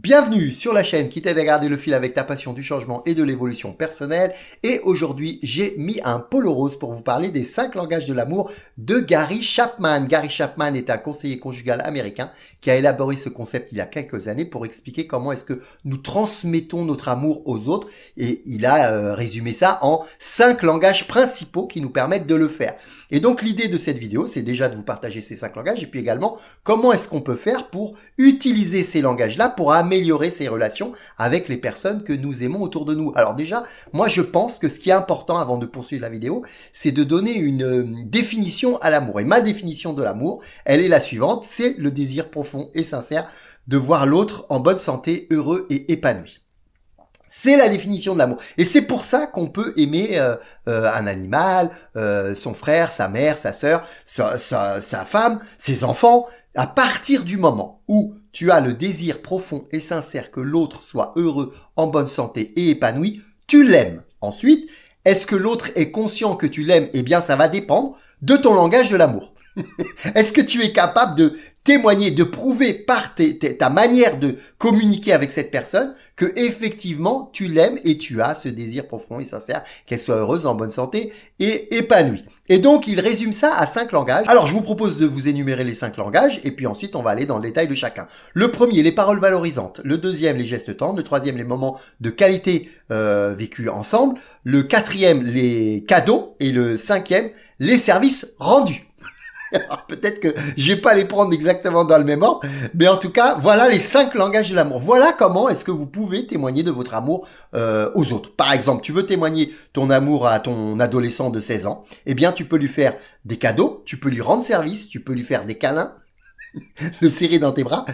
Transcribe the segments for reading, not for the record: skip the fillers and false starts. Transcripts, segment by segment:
Bienvenue sur la chaîne qui t'aide à garder le fil avec ta passion du changement et de l'évolution personnelle. Et aujourd'hui, j'ai mis un polo rose pour vous parler des 5 langages de l'amour de Gary Chapman. Gary Chapman est un conseiller conjugal américain qui a élaboré ce concept il y a quelques années pour expliquer comment est-ce que nous transmettons notre amour aux autres. Et il a résumé ça en 5 langages principaux qui nous permettent de le faire. Et donc l'idée de cette vidéo, c'est déjà de vous partager ces 5 langages et puis également comment est-ce qu'on peut faire pour utiliser ces langages-là pour améliorer ces relations avec les personnes que nous aimons autour de nous. Alors déjà, moi je pense que ce qui est important avant de poursuivre la vidéo, c'est de donner une définition à l'amour. Et ma définition de l'amour, elle est la suivante, c'est le désir profond et sincère de voir l'autre en bonne santé, heureux et épanoui. C'est la définition de l'amour. Et c'est pour ça qu'on peut aimer un animal, son frère, sa mère, sa sœur, sa femme, ses enfants. À partir du moment où tu as le désir profond et sincère que l'autre soit heureux, en bonne santé et épanoui, tu l'aimes. Ensuite, est-ce que l'autre est conscient que tu l'aimes? Eh bien, ça va dépendre de ton langage de l'amour. Est-ce que tu es capable de témoigner, de prouver par ta manière de communiquer avec cette personne que effectivement tu l'aimes et tu as ce désir profond et sincère qu'elle soit heureuse, en bonne santé et épanouie. Et donc il résume ça à 5 langages. Alors je vous propose de vous énumérer les 5 langages et puis ensuite on va aller dans le détail de chacun. Le premier, les paroles valorisantes. Le deuxième, les gestes tendres. Le troisième, les moments de qualité vécus ensemble. Le quatrième, les cadeaux. Et le cinquième, les services rendus. Alors peut-être que je vais pas les prendre exactement dans le même ordre, mais en tout cas, voilà les 5 langages de l'amour. Voilà comment est-ce que vous pouvez témoigner de votre amour aux autres. Par exemple, tu veux témoigner ton amour à ton adolescent de 16 ans, eh bien tu peux lui faire des cadeaux, tu peux lui rendre service, tu peux lui faire des câlins, le serrer dans tes bras.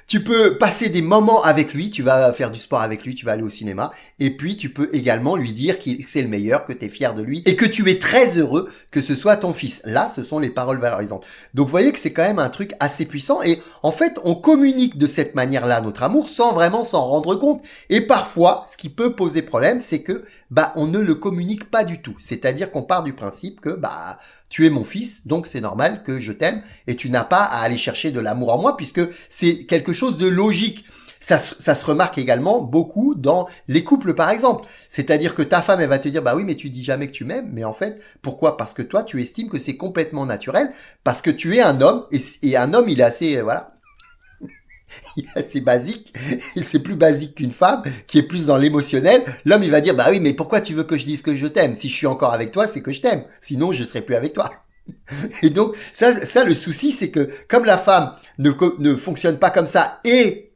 Tu peux passer des moments avec lui, tu vas faire du sport avec lui, tu vas aller au cinéma, et puis tu peux également lui dire que c'est le meilleur, que tu es fier de lui, et que tu es très heureux que ce soit ton fils. Là, ce sont les paroles valorisantes. Donc vous voyez que c'est quand même un truc assez puissant, et en fait, on communique de cette manière-là notre amour sans vraiment s'en rendre compte. Et parfois, ce qui peut poser problème, c'est que on ne le communique pas du tout. C'est-à-dire qu'on part du principe que tu es mon fils, donc c'est normal que je t'aime, et tu n'as pas à aller chercher de l'amour en moi, puisque c'est quelque chose de logique. Ça se remarque également beaucoup dans les couples, par exemple. C'est-à-dire que ta femme, elle va te dire, bah oui, mais tu dis jamais que tu m'aimes. Mais en fait, pourquoi? Parce que toi, tu estimes que c'est complètement naturel, parce que tu es un homme, et un homme, il est assez, voilà, il est assez basique, c'est plus basique qu'une femme, qui est plus dans l'émotionnel. L'homme, il va dire, bah oui, mais pourquoi tu veux que je dise que je t'aime? Si je suis encore avec toi, c'est que je t'aime. Sinon, je serai plus avec toi. Et donc, ça, le souci, c'est que comme la femme ne fonctionne pas comme ça, et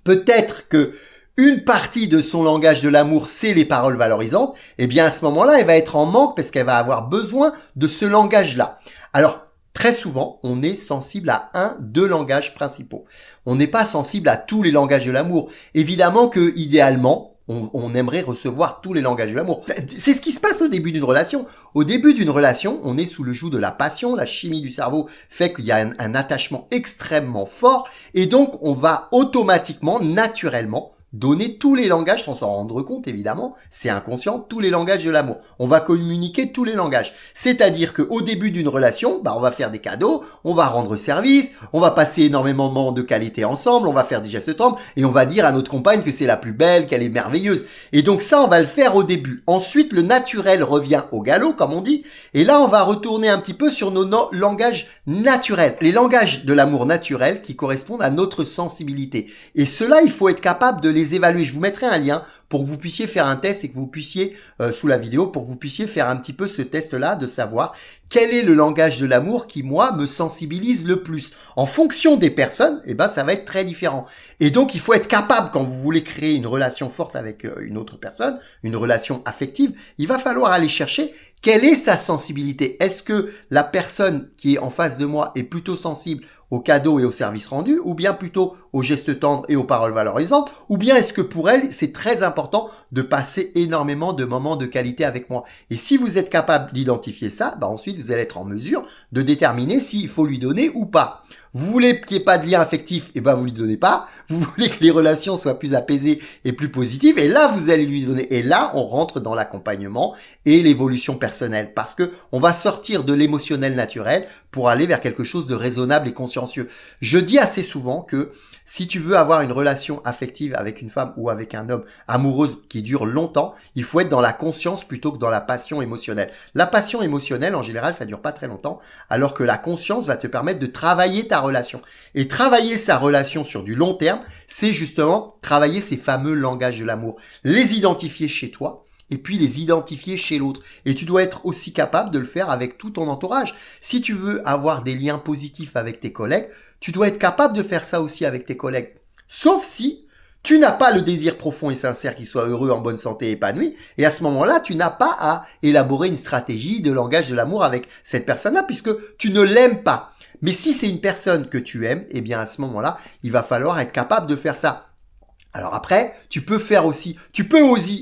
peut-être que une partie de son langage de l'amour, c'est les paroles valorisantes, eh bien, à ce moment-là, elle va être en manque parce qu'elle va avoir besoin de ce langage-là. Alors, très souvent, on est sensible à un, deux langages principaux. On n'est pas sensible à tous les langages de l'amour. Évidemment que, idéalement, on aimerait recevoir tous les langages de l'amour. C'est ce qui se passe au début d'une relation. Au début d'une relation, on est sous le joug de la passion. La chimie du cerveau fait qu'il y a un attachement extrêmement fort. Et donc, on va automatiquement, naturellement, donner tous les langages sans s'en rendre compte, évidemment. C'est inconscient, tous les langages de l'amour. On va communiquer tous les langages. C'est-à-dire qu'au début d'une relation, on va faire des cadeaux, on va rendre service, on va passer énormément de moments de qualité ensemble, on va faire des gestes tendres, et on va dire à notre compagne que c'est la plus belle, qu'elle est merveilleuse. Et donc ça, on va le faire au début. Ensuite, le naturel revient au galop, comme on dit, et là, on va retourner un petit peu sur nos langages naturels. Les langages de l'amour naturel qui correspondent à notre sensibilité. Et cela, il faut être capable de les évaluer. Je vous mettrai un lien pour que vous puissiez faire un test et que vous puissiez, sous la vidéo, pour que vous puissiez faire un petit peu ce test-là de savoir quel est le langage de l'amour qui, moi, me sensibilise le plus. En fonction des personnes, ça va être très différent. Et donc, il faut être capable, quand vous voulez créer une relation forte avec une autre personne, une relation affective, il va falloir aller chercher quelle est sa sensibilité. Est-ce que la personne qui est en face de moi est plutôt sensible aux cadeaux et aux services rendus, ou bien plutôt aux gestes tendres et aux paroles valorisantes, ou bien est-ce que pour elle, c'est très important de passer énormément de moments de qualité avec moi. Et si vous êtes capable d'identifier ça, ensuite vous allez être en mesure de déterminer s'il faut lui donner ou pas. Vous voulez qu'il n'y ait pas de lien affectif, et ben vous lui donnez pas. Vous voulez que les relations soient plus apaisées et plus positives, et là vous allez lui donner. Et là on rentre dans l'accompagnement et l'évolution personnelle, parce que on va sortir de l'émotionnel naturel pour aller vers quelque chose de raisonnable et consciencieux. Je dis assez souvent que si tu veux avoir une relation affective avec une femme ou avec un homme amoureuse qui dure longtemps, il faut être dans la conscience plutôt que dans la passion émotionnelle. La passion émotionnelle, en général, ça dure pas très longtemps, alors que la conscience va te permettre de travailler ta relation. Et travailler sa relation sur du long terme, c'est justement travailler ces fameux langages de l'amour. Les identifier chez toi, et puis les identifier chez l'autre. Et tu dois être aussi capable de le faire avec tout ton entourage. Si tu veux avoir des liens positifs avec tes collègues, tu dois être capable de faire ça aussi avec tes collègues. Sauf si tu n'as pas le désir profond et sincère qu'il soit heureux, en bonne santé, épanoui. Et à ce moment-là, tu n'as pas à élaborer une stratégie de langage de l'amour avec cette personne-là, puisque tu ne l'aimes pas. Mais si c'est une personne que tu aimes, eh bien à ce moment-là, il va falloir être capable de faire ça. Alors après, tu peux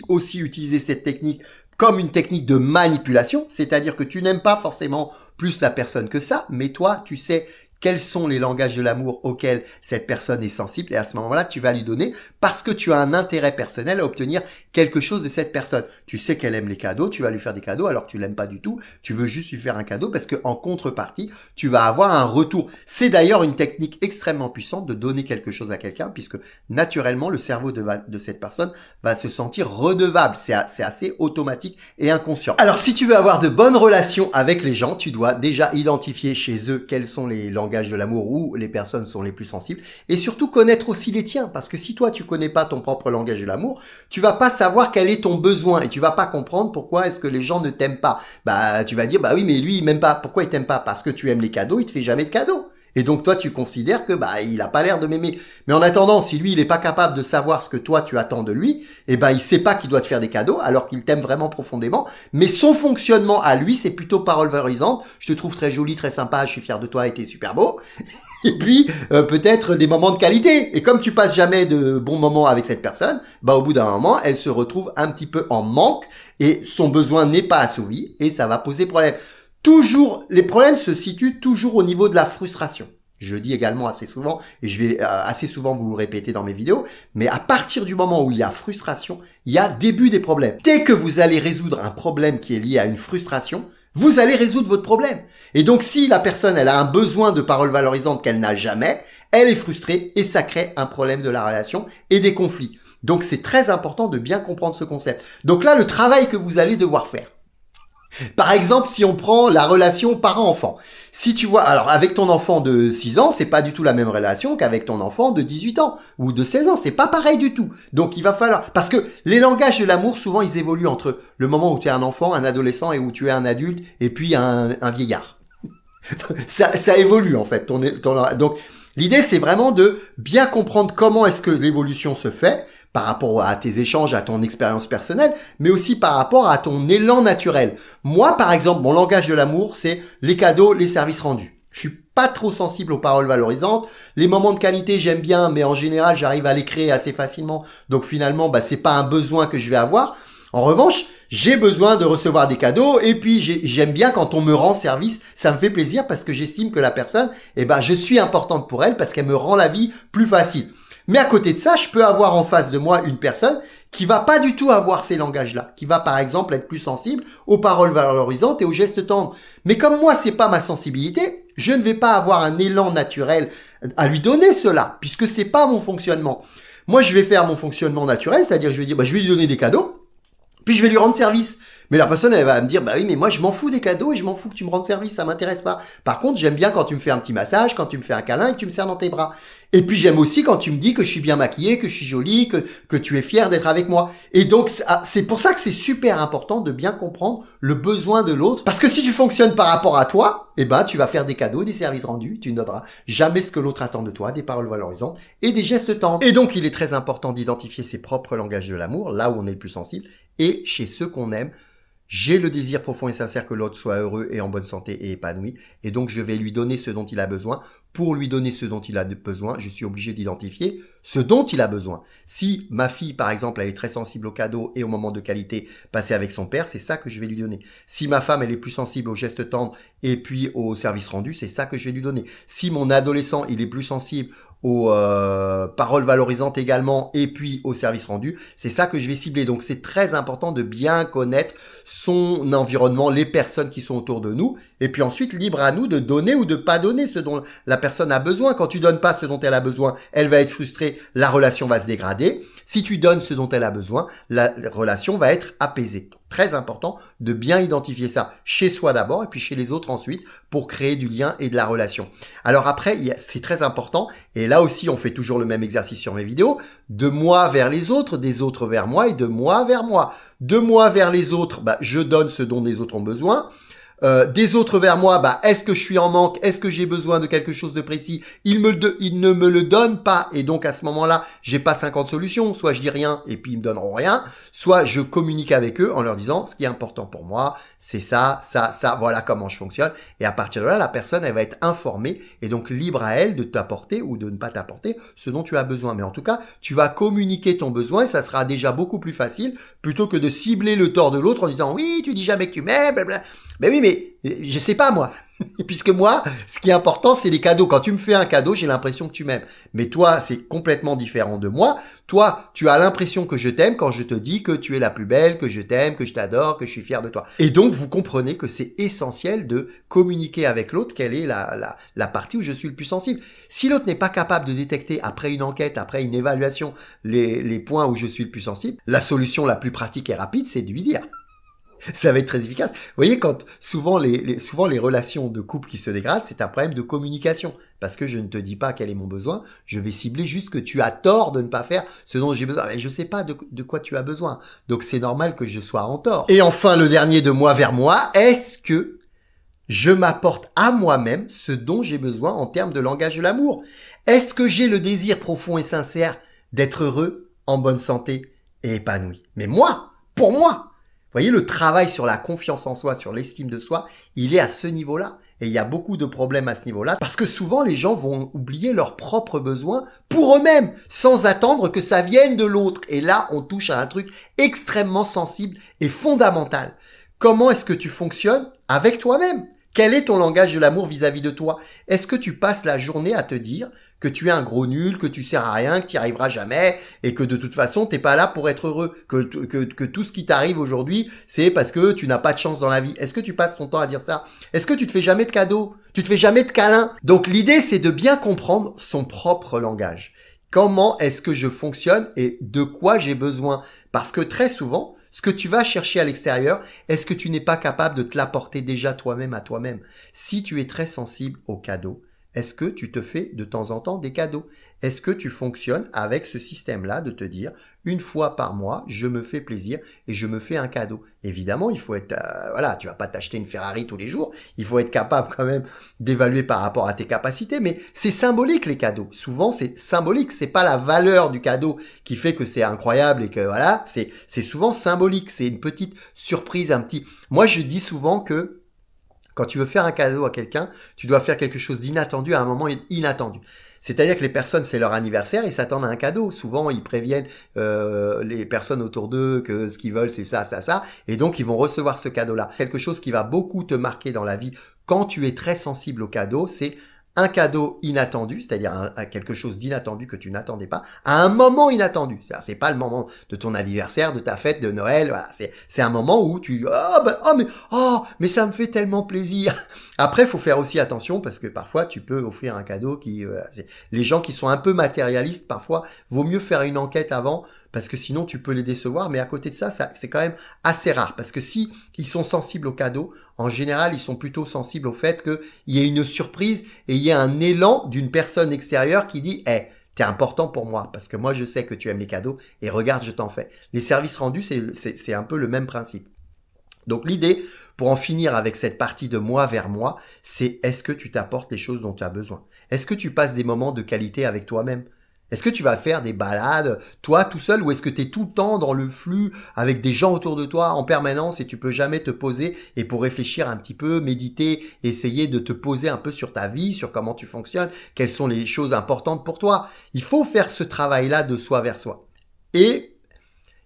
aussi utiliser cette technique comme une technique de manipulation, c'est-à-dire que tu n'aimes pas forcément plus la personne que ça, mais toi, tu sais quels sont les langages de l'amour auxquels cette personne est sensible, et à ce moment-là, tu vas lui donner parce que tu as un intérêt personnel à obtenir quelque chose de cette personne. Tu sais qu'elle aime les cadeaux, tu vas lui faire des cadeaux alors que tu l'aimes pas du tout, tu veux juste lui faire un cadeau parce que en contrepartie, tu vas avoir un retour. C'est d'ailleurs une technique extrêmement puissante de donner quelque chose à quelqu'un, puisque naturellement, le cerveau de cette personne va se sentir redevable. C'est assez automatique et inconscient. Alors, si tu veux avoir de bonnes relations avec les gens, tu dois déjà identifier chez eux quels sont les langages de l'amour où les personnes sont les plus sensibles, et surtout connaître aussi les tiens, parce que si toi tu connais pas ton propre langage de l'amour, tu vas pas savoir quel est ton besoin et tu vas pas comprendre pourquoi est-ce que les gens ne t'aiment pas. Bah tu vas dire bah oui mais lui il m'aime pas. Pourquoi il t'aime pas? Parce que tu aimes les cadeaux, il te fait jamais de cadeaux. Et donc toi tu considères que bah il a pas l'air de m'aimer. Mais en attendant, si lui il est pas capable de savoir ce que toi tu attends de lui, et ben il sait pas qu'il doit te faire des cadeaux alors qu'il t'aime vraiment profondément, mais son fonctionnement à lui c'est plutôt parole valorisante. Je te trouve très jolie, très sympa, je suis fier de toi et t'es super beau. Et puis peut-être des moments de qualité. Et comme tu passes jamais de bons moments avec cette personne, bah au bout d'un moment, elle se retrouve un petit peu en manque et son besoin n'est pas assouvi et ça va poser problème. Toujours, les problèmes se situent toujours au niveau de la frustration. Je le dis également assez souvent, et je vais assez souvent vous le répéter dans mes vidéos, mais à partir du moment où il y a frustration, il y a début des problèmes. Dès que vous allez résoudre un problème qui est lié à une frustration, vous allez résoudre votre problème. Et donc si la personne, elle a un besoin de paroles valorisantes qu'elle n'a jamais, elle est frustrée et ça crée un problème de la relation et des conflits. Donc c'est très important de bien comprendre ce concept. Donc là, le travail que vous allez devoir faire. Par exemple, si on prend la relation parent-enfant. Si tu vois, alors avec ton enfant de 6 ans, c'est pas du tout la même relation qu'avec ton enfant de 18 ans ou de 16 ans. C'est pas pareil du tout. Donc il va falloir, parce que les langages de l'amour, souvent ils évoluent entre le moment où tu es un enfant, un adolescent et où tu es un adulte et puis un vieillard. ça évolue en fait. Donc l'idée c'est vraiment de bien comprendre comment est-ce que l'évolution se fait par rapport à tes échanges, à ton expérience personnelle, mais aussi par rapport à ton élan naturel. Moi, par exemple, mon langage de l'amour, c'est les cadeaux, les services rendus. Je suis pas trop sensible aux paroles valorisantes. Les moments de qualité, j'aime bien, mais en général, j'arrive à les créer assez facilement. Donc finalement, bah, c'est pas un besoin que je vais avoir. En revanche, j'ai besoin de recevoir des cadeaux et puis j'aime bien quand on me rend service. Ça me fait plaisir parce que j'estime que la personne, je suis importante pour elle parce qu'elle me rend la vie plus facile. Mais à côté de ça, je peux avoir en face de moi une personne qui va pas du tout avoir ces langages-là, qui va par exemple être plus sensible aux paroles valorisantes et aux gestes tendres. Mais comme moi, c'est pas ma sensibilité, je ne vais pas avoir un élan naturel à lui donner cela, puisque c'est pas mon fonctionnement. Moi, je vais faire mon fonctionnement naturel, c'est-à-dire que je vais dire, je vais lui donner des cadeaux, puis je vais lui rendre service. Mais la personne, elle va me dire, bah oui, mais moi, je m'en fous des cadeaux et je m'en fous que tu me rendes service, ça m'intéresse pas. Par contre, j'aime bien quand tu me fais un petit massage, quand tu me fais un câlin et que tu me serres dans tes bras. Et puis, j'aime aussi quand tu me dis que je suis bien maquillée, que je suis jolie, que tu es fière d'être avec moi. Et donc, c'est pour ça que c'est super important de bien comprendre le besoin de l'autre. Parce que si tu fonctionnes par rapport à toi, tu vas faire des cadeaux, des services rendus, tu ne donneras jamais ce que l'autre attend de toi, des paroles valorisantes et des gestes tendres. Et donc, il est très important d'identifier ses propres langages de l'amour, là où on est le plus sensible, et chez ceux qu'on aime, J'ai le désir profond et sincère que l'autre soit heureux et en bonne santé et épanoui. Et donc, je vais lui donner ce dont il a besoin. Pour lui donner ce dont il a besoin, je suis obligé d'identifier ce dont il a besoin. Si ma fille, par exemple, elle est très sensible aux cadeaux et aux moments de qualité passés avec son père, c'est ça que je vais lui donner. Si ma femme, elle est plus sensible aux gestes tendres et puis aux services rendus, c'est ça que je vais lui donner. Si mon adolescent, il est plus sensible aux paroles valorisantes également et puis aux services rendus, c'est ça que je vais cibler. Donc c'est très important de bien connaître son environnement, les personnes qui sont autour de nous, et puis ensuite libre à nous de donner ou de pas donner ce dont la personne a besoin. Quand tu donnes pas ce dont elle a besoin, elle va être frustrée, la relation va se dégrader. Si tu donnes ce dont elle a besoin, la relation va être apaisée. Donc, très important de bien identifier ça chez soi d'abord et puis chez les autres ensuite pour créer du lien et de la relation. Alors après, c'est très important, et là aussi on fait toujours le même exercice sur mes vidéos, de moi vers les autres, des autres vers moi et de moi vers moi. De moi vers les autres, je donne ce dont les autres ont besoin. Des autres vers moi, est-ce que je suis en manque? Est-ce que j'ai besoin de quelque chose de précis? Ils ne me le donnent pas, et donc à ce moment-là, j'ai pas 50 solutions. Soit je dis rien et puis ils me donneront rien, soit je communique avec eux en leur disant ce qui est important pour moi, c'est ça, ça, ça, voilà comment je fonctionne. Et à partir de là, la personne, elle va être informée et donc libre à elle de t'apporter ou de ne pas t'apporter ce dont tu as besoin. Mais en tout cas, tu vas communiquer ton besoin et ça sera déjà beaucoup plus facile plutôt que de cibler le tort de l'autre en disant oui, tu dis jamais que tu m'aimes, blablabla. Ben oui, mais je sais pas moi. Puisque moi, ce qui est important, c'est les cadeaux. Quand tu me fais un cadeau, j'ai l'impression que tu m'aimes. Mais toi, c'est complètement différent de moi. Toi, tu as l'impression que je t'aime quand je te dis que tu es la plus belle, que je t'aime, que je t'adore, que je suis fier de toi. Et donc, vous comprenez que c'est essentiel de communiquer avec l'autre quelle est la partie où je suis le plus sensible. Si l'autre n'est pas capable de détecter, après une enquête, après une évaluation, les points où je suis le plus sensible, la solution la plus pratique et rapide, c'est de lui dire. Ça va être très efficace. Vous voyez, quand souvent les relations de couple qui se dégradent, c'est un problème de communication. Parce que je ne te dis pas quel est mon besoin, je vais cibler juste que tu as tort de ne pas faire ce dont j'ai besoin. Mais je ne sais pas de quoi tu as besoin. Donc c'est normal que je sois en tort. Et enfin, le dernier de moi vers moi, est-ce que je m'apporte à moi-même ce dont j'ai besoin en termes de langage de l'amour? Est-ce que j'ai le désir profond et sincère d'être heureux, en bonne santé et épanoui? Mais moi, pour moi, vous voyez, le travail sur la confiance en soi, sur l'estime de soi, il est à ce niveau-là. Et il y a beaucoup de problèmes à ce niveau-là, parce que souvent les gens vont oublier leurs propres besoins pour eux-mêmes, sans attendre que ça vienne de l'autre. Et là, on touche à un truc extrêmement sensible et fondamental. Comment est-ce que tu fonctionnes avec toi-même? Quel est ton langage de l'amour vis-à-vis de toi? Est-ce que tu passes la journée à te dire que tu es un gros nul, que tu sers à rien, que tu n'y arriveras jamais et que de toute façon, t'es pas là pour être heureux, que tout ce qui t'arrive aujourd'hui, c'est parce que tu n'as pas de chance dans la vie? Est-ce que tu passes ton temps à dire ça? Est-ce que tu te fais jamais de cadeaux? Tu te fais jamais de câlins? Donc l'idée, c'est de bien comprendre son propre langage. Comment est-ce que je fonctionne et de quoi j'ai besoin? Parce que très souvent, ce que tu vas chercher à l'extérieur, est-ce que tu n'es pas capable de te l'apporter déjà toi-même à toi-même? Si tu es très sensible aux cadeaux, est-ce que tu te fais de temps en temps des cadeaux? Est-ce que tu fonctionnes avec ce système-là de te dire, une fois par mois, je me fais plaisir et je me fais un cadeau? Évidemment, il faut être, voilà, tu vas pas t'acheter une Ferrari tous les jours. Il faut être capable quand même d'évaluer par rapport à tes capacités, mais c'est symbolique les cadeaux. Souvent, c'est symbolique. C'est pas la valeur du cadeau qui fait que c'est incroyable et que voilà, c'est souvent symbolique. C'est une petite surprise, un petit. Moi, je dis souvent que quand tu veux faire un cadeau à quelqu'un, tu dois faire quelque chose d'inattendu à un moment inattendu. C'est-à-dire que les personnes, c'est leur anniversaire, ils s'attendent à un cadeau. Souvent, ils préviennent les personnes autour d'eux que ce qu'ils veulent, c'est ça, ça, ça. Et donc, ils vont recevoir ce cadeau-là. Quelque chose qui va beaucoup te marquer dans la vie quand tu es très sensible au cadeau, c'est un cadeau inattendu, c'est-à-dire quelque chose d'inattendu que tu n'attendais pas, à un moment inattendu. C'est pas le moment de ton anniversaire, de ta fête, de Noël, voilà. C'est un moment où tu, mais ça me fait tellement plaisir. Après, il faut faire aussi attention parce que parfois, tu peux offrir un cadeau qui, les gens qui sont un peu matérialistes, parfois, vaut mieux faire une enquête avant parce que sinon, tu peux les décevoir. Mais à côté de ça, c'est quand même assez rare parce que si ils sont sensibles au cadeau, en général, ils sont plutôt sensibles au fait qu'il y ait une surprise et il y ait un élan d'une personne extérieure qui dit, hey, t'es important pour moi parce que moi, je sais que tu aimes les cadeaux et regarde, je t'en fais. Les services rendus, c'est un peu le même principe. Donc l'idée, pour en finir avec cette partie de moi vers moi, c'est est-ce que tu t'apportes les choses dont tu as besoin? Est-ce que tu passes des moments de qualité avec toi-même? Est-ce que tu vas faire des balades, toi, tout seul, ou est-ce que tu es tout le temps dans le flux avec des gens autour de toi en permanence et tu peux jamais te poser et pour réfléchir un petit peu, méditer, essayer de te poser un peu sur ta vie, sur comment tu fonctionnes, quelles sont les choses importantes pour toi. Il faut faire ce travail-là de soi vers soi. Et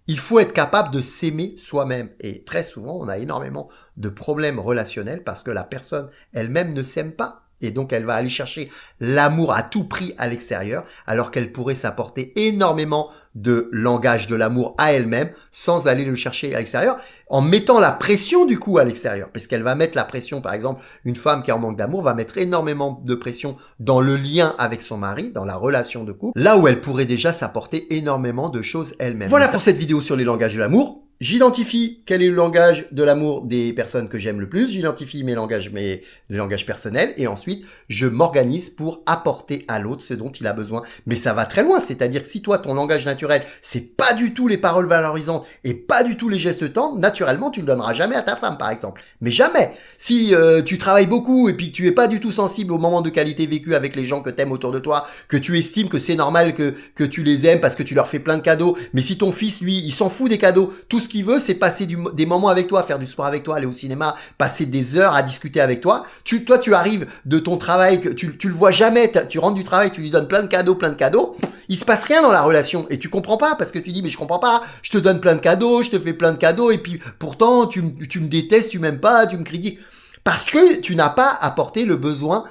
il faut être capable de s'aimer soi-même. Et très souvent, on a énormément de problèmes relationnels parce que la personne elle-même ne s'aime pas. Et donc, elle va aller chercher l'amour à tout prix à l'extérieur, alors qu'elle pourrait s'apporter énormément de langage de l'amour à elle-même, sans aller le chercher à l'extérieur, en mettant la pression du coup à l'extérieur. Parce qu'elle va mettre la pression, par exemple, une femme qui est en manque d'amour va mettre énormément de pression dans le lien avec son mari, dans la relation de couple, là où elle pourrait déjà s'apporter énormément de choses elle-même. Voilà pour cette vidéo sur les langages de l'amour. J'identifie quel est le langage de l'amour des personnes que j'aime le plus, j'identifie mes langages personnels et ensuite je m'organise pour apporter à l'autre ce dont il a besoin. Mais ça va très loin, c'est-à-dire que si toi ton langage naturel c'est pas du tout les paroles valorisantes et pas du tout les gestes tendres, naturellement tu le donneras jamais à ta femme par exemple. Mais jamais. Si tu travailles beaucoup et puis que tu es pas du tout sensible aux moments de qualité vécus avec les gens que t'aimes autour de toi, que tu estimes que c'est normal que tu les aimes parce que tu leur fais plein de cadeaux, mais si ton fils lui il s'en fout des cadeaux, tout ce qu'il veut, c'est passer des moments avec toi, faire du sport avec toi, aller au cinéma, passer des heures à discuter avec toi. Toi, tu arrives de ton travail, tu le vois jamais, tu rentres du travail, tu lui donnes plein de cadeaux. Il se passe rien dans la relation et tu comprends pas parce que tu dis mais je comprends pas, je te donne plein de cadeaux, je te fais plein de cadeaux et puis pourtant tu me détestes, tu m'aimes pas, tu me critiques. Parce que tu n'as pas apporté le besoin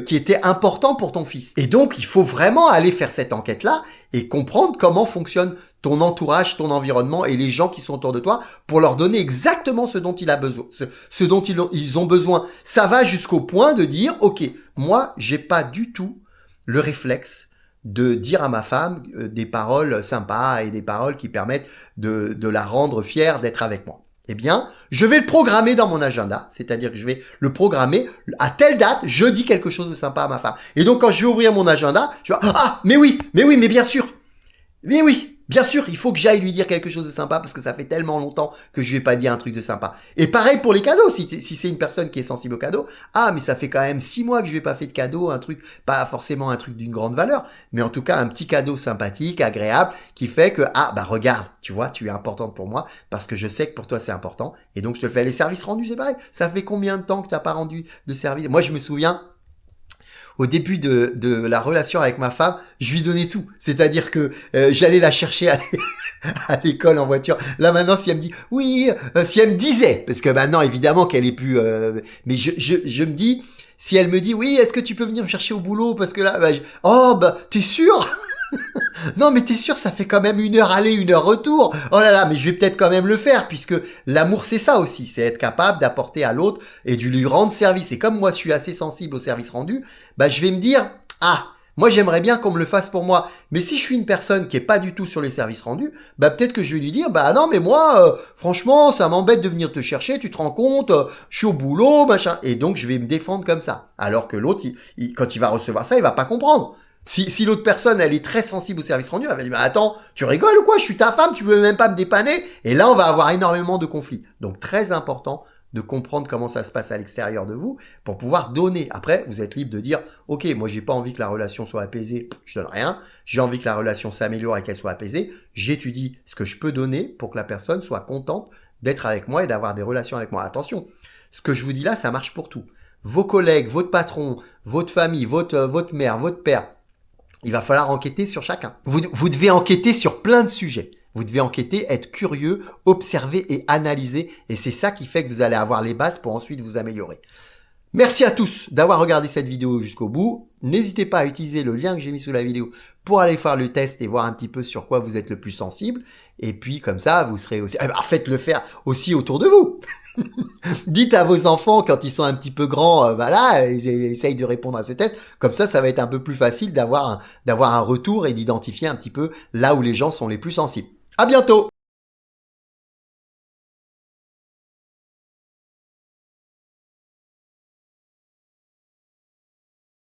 qui était important pour ton fils. Et donc, il faut vraiment aller faire cette enquête-là et comprendre comment fonctionne ton entourage, ton environnement et les gens qui sont autour de toi pour leur donner exactement ce dont il a besoin, ce dont ils ont besoin. Ça va jusqu'au point de dire, ok, moi, j'ai pas du tout le réflexe de dire à ma femme des paroles sympas et des paroles qui permettent de la rendre fière d'être avec moi. Eh bien, je vais le programmer dans mon agenda, c'est-à-dire que je vais le programmer à telle date, je dis quelque chose de sympa à ma femme. Et donc, quand je vais ouvrir mon agenda, je vais mais bien sûr, bien sûr, il faut que j'aille lui dire quelque chose de sympa parce que ça fait tellement longtemps que je lui ai pas dit un truc de sympa. Et pareil pour les cadeaux, si c'est une personne qui est sensible aux cadeaux, mais ça fait quand même 6 mois que je lui ai pas fait de cadeau, un truc, pas forcément un truc d'une grande valeur, mais en tout cas un petit cadeau sympathique, agréable, qui fait que, regarde, tu vois, tu es importante pour moi parce que je sais que pour toi c'est important et donc je te le fais. Les services rendus, c'est pareil. Ça fait combien de temps que t'as pas rendu de service? Moi, je me souviens, au début de la relation avec ma femme, je lui donnais tout. C'est-à-dire que j'allais la chercher à l'école en voiture. Là maintenant, si elle me dit oui, si elle me disait, parce que maintenant évidemment qu'elle est plus, mais je me dis, si elle me dit oui, est-ce que tu peux venir me chercher au boulot parce que là, t'es sûr? Non, mais t'es sûr, ça fait quand même 1 heure aller, 1 heure retour. Oh là là, mais je vais peut-être quand même le faire, puisque l'amour, c'est ça aussi. C'est être capable d'apporter à l'autre et de lui rendre service. Et comme moi, je suis assez sensible au service rendu, je vais me dire, moi, j'aimerais bien qu'on me le fasse pour moi. Mais si je suis une personne qui est pas du tout sur les services rendus, peut-être que je vais lui dire, non, mais moi, franchement, ça m'embête de venir te chercher, tu te rends compte, je suis au boulot, machin. Et donc, je vais me défendre comme ça. Alors que l'autre, quand il va recevoir ça, il va pas comprendre. Si l'autre personne, elle est très sensible au service rendu, elle va dire, attends, tu rigoles ou quoi? Je suis ta femme, tu veux même pas me dépanner? Et là, on va avoir énormément de conflits. Donc, très important de comprendre comment ça se passe à l'extérieur de vous pour pouvoir donner. Après, vous êtes libre de dire, ok, moi, j'ai pas envie que la relation soit apaisée, je donne rien. J'ai envie que la relation s'améliore et qu'elle soit apaisée. J'étudie ce que je peux donner pour que la personne soit contente d'être avec moi et d'avoir des relations avec moi. Attention, ce que je vous dis là, ça marche pour tout. Vos collègues, votre patron, votre famille, votre mère, votre père, il va falloir enquêter sur chacun. Vous devez enquêter sur plein de sujets. Vous devez enquêter, être curieux, observer et analyser. Et c'est ça qui fait que vous allez avoir les bases pour ensuite vous améliorer. Merci à tous d'avoir regardé cette vidéo jusqu'au bout. N'hésitez pas à utiliser le lien que j'ai mis sous la vidéo pour aller faire le test et voir un petit peu sur quoi vous êtes le plus sensible. Et puis comme ça, vous serez aussi... faites-le faire aussi autour de vous. Dites à vos enfants quand ils sont un petit peu grands, ils essayent de répondre à ce test. Comme ça va être un peu plus facile d'avoir un retour et d'identifier un petit peu là où les gens sont les plus sensibles. À bientôt!